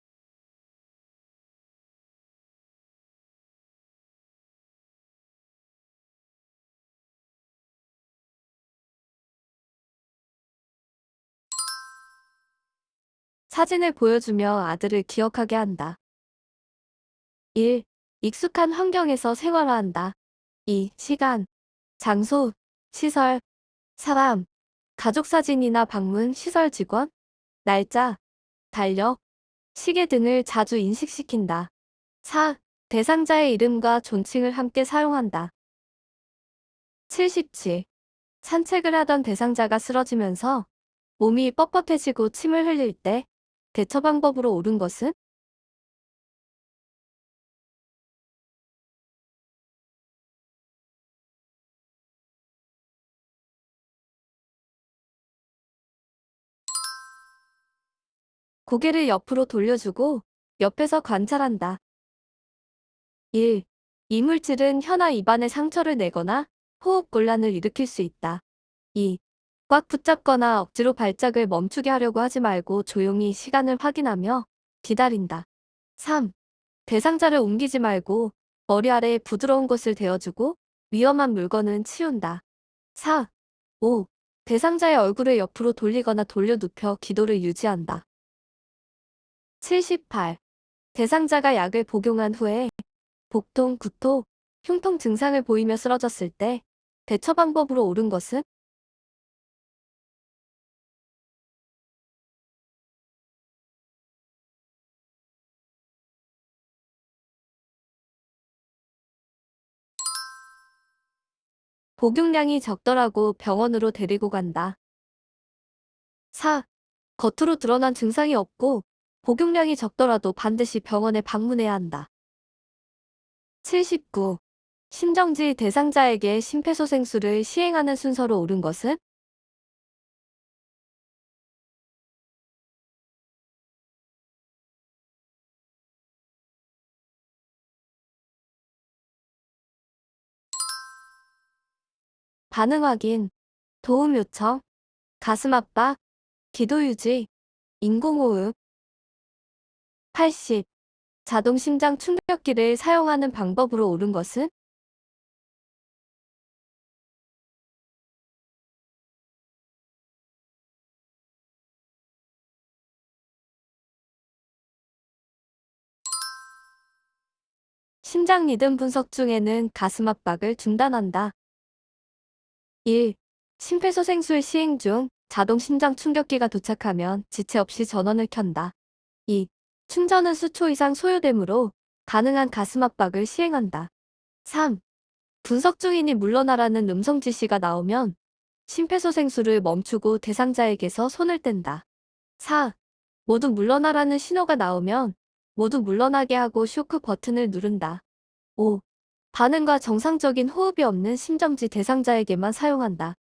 사진을 보여주며 아들을 기억하게 한다. 1. 익숙한 환경에서 생활화한다. 2. 시간, 장소, 시설, 사람, 가족 사진이나 방문, 시설 직원, 날짜, 달력, 시계 등을 자주 인식시킨다. 4. 대상자의 이름과 존칭을 함께 사용한다. 77. 산책을 하던 대상자가 쓰러지면서 몸이 뻣뻣해지고 침을 흘릴 때 대처 방법으로 옳은 것은 고개를 옆으로 돌려주고 옆에서 관찰한다. 1. 이물질은 혀나 입안에 상처를 내거나 호흡 곤란을 일으킬 수 있다. 2. 꽉 붙잡거나 억지로 발작을 멈추게 하려고 하지 말고 조용히 시간을 확인하며 기다린다. 3. 대상자를 옮기지 말고 머리 아래에 부드러운 곳을 대어주고 위험한 물건은 치운다. 4. 5. 대상자의 얼굴을 옆으로 돌리거나 돌려 눕혀 기도를 유지한다. 78. 대상자가 약을 복용한 후에 복통, 구토, 흉통 증상을 보이며 쓰러졌을 때 대처 방법으로 옳은 것은 복용량이 적더라고 병원으로 데리고 간다. 4. 겉으로 드러난 증상이 없고 복용량이 적더라도 반드시 병원에 방문해야 한다. 79. 심정지 대상자에게 심폐소생술을 시행하는 순서로 옳은 것은 반응 확인, 도움 요청, 가슴 압박, 기도 유지, 인공호흡. 80. 자동 심장 충격기를 사용하는 방법으로 옳은 것은 심장 리듬 분석 중에는 가슴 압박을 중단한다. 1. 심폐소생술 시행 중 자동 심장 충격기가 도착하면 지체 없이 전원을 켠다. 2. 충전은 수초 이상 소요되므로 가능한 가슴 압박을 시행한다. 3. 분석 중이니 물러나라는 음성 지시가 나오면 심폐소생술을 멈추고 대상자에게서 손을 뗀다. 4. 모두 물러나라는 신호가 나오면 모두 물러나게 하고 쇼크 버튼을 누른다. 5. 반응과 정상적인 호흡이 없는 심정지 대상자에게만 사용한다.